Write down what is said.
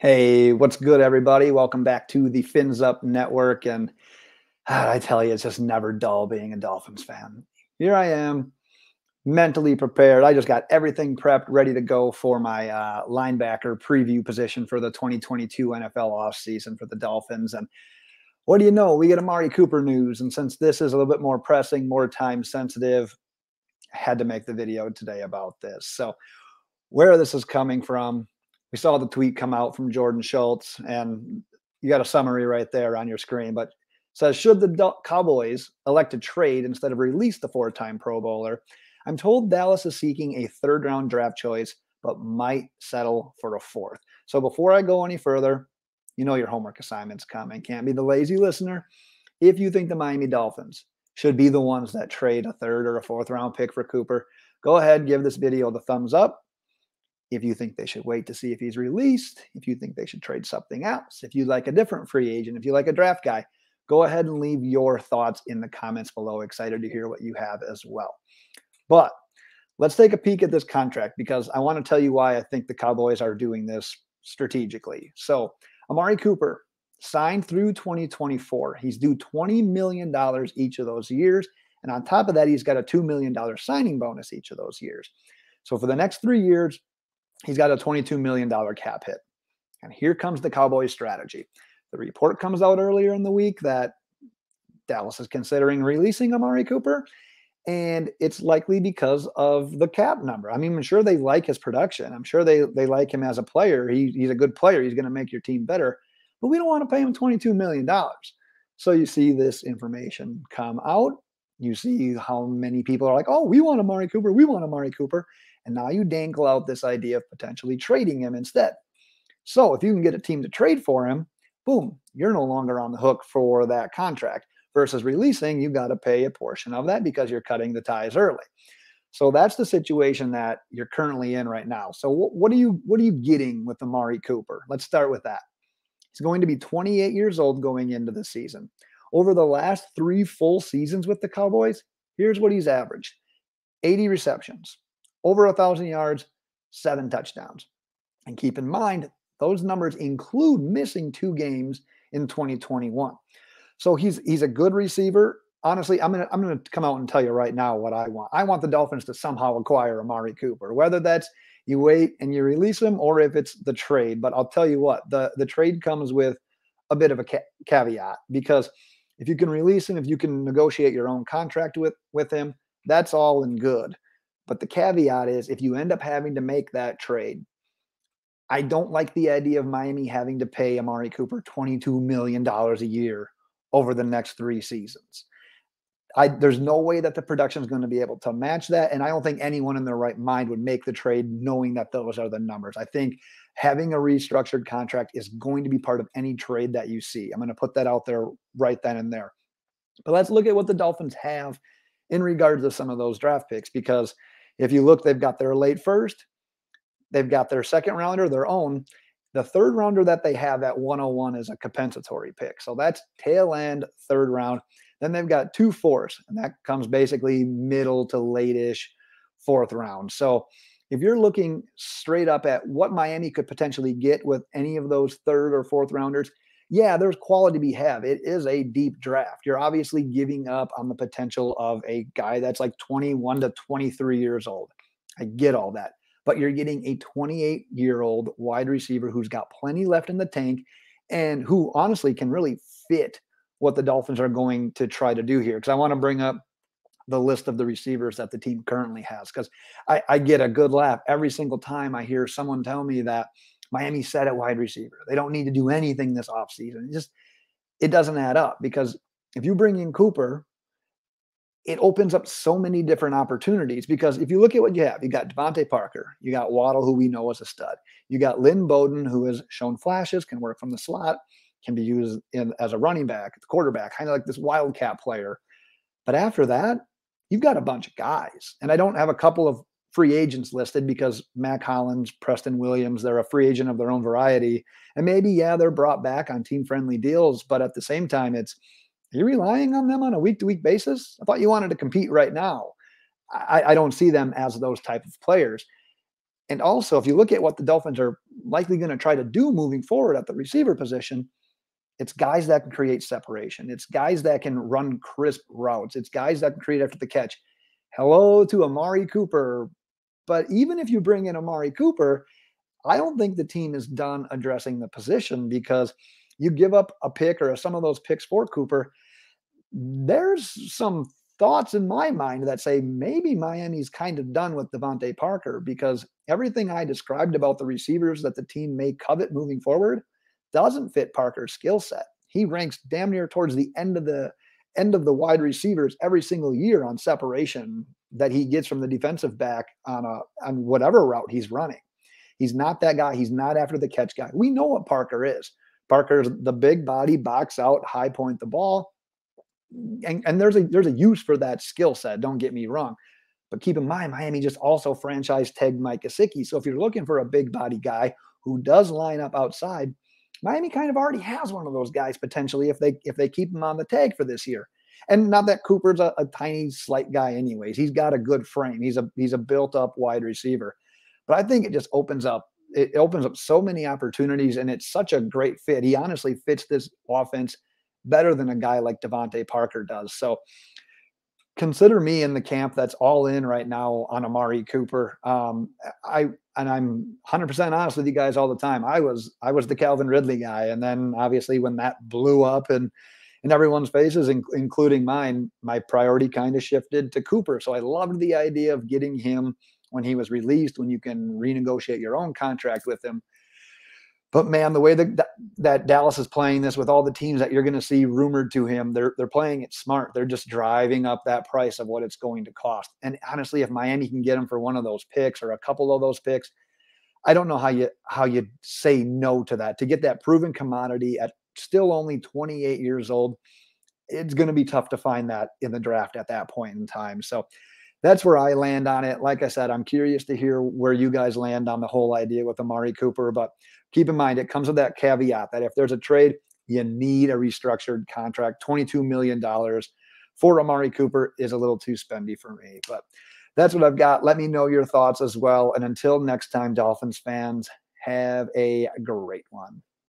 Hey, what's good, everybody? Welcome back to the Fins Up Network. And I tell you, it's just never dull being a Dolphins fan. Here I am, mentally prepared. I just got everything prepped, ready to go for my linebacker preview position for the 2022 NFL offseason for the Dolphins. And what do you know? We get Amari Cooper news. And since this is a little bit more pressing, more time sensitive, I had to make the video today about this. So, where this is coming from, we saw the tweet come out from Jordan Schultz, and you got a summary right there on your screen. But it says, should the Cowboys elect to trade instead of release the four-time Pro Bowler? I'm told Dallas is seeking a third-round draft choice, but might settle for a fourth. So before I go any further, you know your homework assignment's coming. Can't be the lazy listener. If you think the Miami Dolphins should be the ones that trade a third or a fourth-round pick for Cooper, go ahead, give this video the thumbs up. If you think they should wait to see if he's released, if you think they should trade something else, if you like a different free agent, if you like a draft guy, go ahead and leave your thoughts in the comments below. Excited to hear what you have as well. But let's take a peek at this contract, because I want to tell you why I think the Cowboys are doing this strategically. So Amari Cooper signed through 2024. He's due $20 million each of those years. And on top of that, he's got a $2 million signing bonus each of those years. So for the next 3 years, he's got a $22 million cap hit. And here comes the Cowboys strategy. The report comes out earlier in the week that Dallas is considering releasing Amari Cooper, and it's likely because of the cap number. I mean, I'm sure they like his production. I'm sure they like him as a player. He's a good player. He's going to make your team better. But we don't want to pay him $22 million. So you see this information come out. You see how many people are like, oh, we want Amari Cooper. We want Amari Cooper. And now you dangle out this idea of potentially trading him instead. So if you can get a team to trade for him, boom, you're no longer on the hook for that contract. Versus releasing, you got to pay a portion of that because you're cutting the ties early. So that's the situation that you're currently in right now. So what are you getting with Amari Cooper? Let's start with that. He's going to be 28 years old going into the season. Over the last 3 full seasons with the Cowboys, here's what he's averaged: 80 receptions, over 1,000 yards, 7 touchdowns. And keep in mind, those numbers include missing 2 games in 2021. So he's a good receiver. Honestly, I'm gonna come out and tell you right now what I want. I want the Dolphins to somehow acquire Amari Cooper, whether that's you wait and you release him or if it's the trade. But I'll tell you what, the trade comes with a bit of a caveat, because if you can release him, if you can negotiate your own contract with him, that's all in good. But the caveat is, if you end up having to make that trade, I don't like the idea of Miami having to pay Amari Cooper $22 million a year over the next 3 seasons. There's no way that the production is going to be able to match that. And I don't think anyone in their right mind would make the trade knowing that those are the numbers. I think having a restructured contract is going to be part of any trade that you see. I'm going to put that out there right then and there. But let's look at what the Dolphins have in regards to some of those draft picks, because if you look, they've got their late first, they've got their second rounder, their own. The third rounder that they have at 101 is a compensatory pick. So that's tail end third round. Then they've got 2 fourths, and that comes basically middle to late-ish fourth round. So if you're looking straight up at what Miami could potentially get with any of those third or fourth rounders, yeah, there's quality to be had. It is a deep draft. You're obviously giving up on the potential of a guy that's like 21 to 23 years old. I get all that. But you're getting a 28-year-old wide receiver who's got plenty left in the tank and who honestly can really fit what the Dolphins are going to try to do here. Because I want to bring up the list of the receivers that the team currently has, because I get a good laugh every single time I hear someone tell me that Miami's set at wide receiver. They don't need to do anything this offseason. It doesn't add up, because if you bring in Cooper, it opens up so many different opportunities. Because if you look at what you have, you got DeVante Parker, you got Waddle, who we know is a stud. You got Lynn Bowden, who has shown flashes, can work from the slot, can be used as a running back, the quarterback, kind of like this wildcat player. But after that, you've got a bunch of guys. And I don't have a couple of free agents listed because Mac Hollins, Preston Williams, they're a free agent of their own variety. And maybe, yeah, they're brought back on team-friendly deals. But at the same time, are you relying on them on a week-to-week basis? I thought you wanted to compete right now. I don't see them as those type of players. And also, if you look at what the Dolphins are likely going to try to do moving forward at the receiver position, it's guys that can create separation. It's guys that can run crisp routes. It's guys that can create after the catch. Hello to Amari Cooper. But even if you bring in Amari Cooper, I don't think the team is done addressing the position, because you give up a pick or some of those picks for Cooper. There's some thoughts in my mind that say maybe Miami's kind of done with DeVante Parker, because everything I described about the receivers that the team may covet moving forward doesn't fit Parker's skill set. He ranks damn near towards the end of the wide receivers every single year on separation that he gets from the defensive back on whatever route he's running. He's not that guy. He's not after the catch guy. We know what Parker is. Parker's the big body, box out, high point the ball. And there's a use for that skill set. Don't get me wrong. But keep in mind, Miami just also franchise tagged Mike Gesicki. So if you're looking for a big body guy who does line up outside, Miami kind of already has one of those guys potentially if they keep him on the tag for this year. And not that Cooper's a tiny, slight guy anyways. He's got a good frame. He's a built-up wide receiver. But I think it just opens up so many opportunities, and it's such a great fit. He honestly fits this offense better than a guy like DeVante Parker does. So consider me in the camp that's all in right now on Amari Cooper. I'm 100% honest with you guys all the time. I was the Calvin Ridley guy, and then obviously when that blew up and in everyone's faces, including mine, my priority kind of shifted to Cooper. So I loved the idea of getting him when he was released, when you can renegotiate your own contract with him. But man, the way that Dallas is playing this with all the teams that you're going to see rumored to him, they're playing it smart. They're just driving up that price of what it's going to cost. And honestly, if Miami can get him for one of those picks or a couple of those picks, I don't know how you say no to that. To get that proven commodity at still only 28 years old, it's going to be tough to find that in the draft at that point in time. So that's where I land on it. Like I said, I'm curious to hear where you guys land on the whole idea with Amari Cooper, but keep in mind, it comes with that caveat that if there's a trade, you need a restructured contract. $22 million for Amari Cooper is a little too spendy for me, but that's what I've got. Let me know your thoughts as well. And until next time, Dolphins fans, have a great one.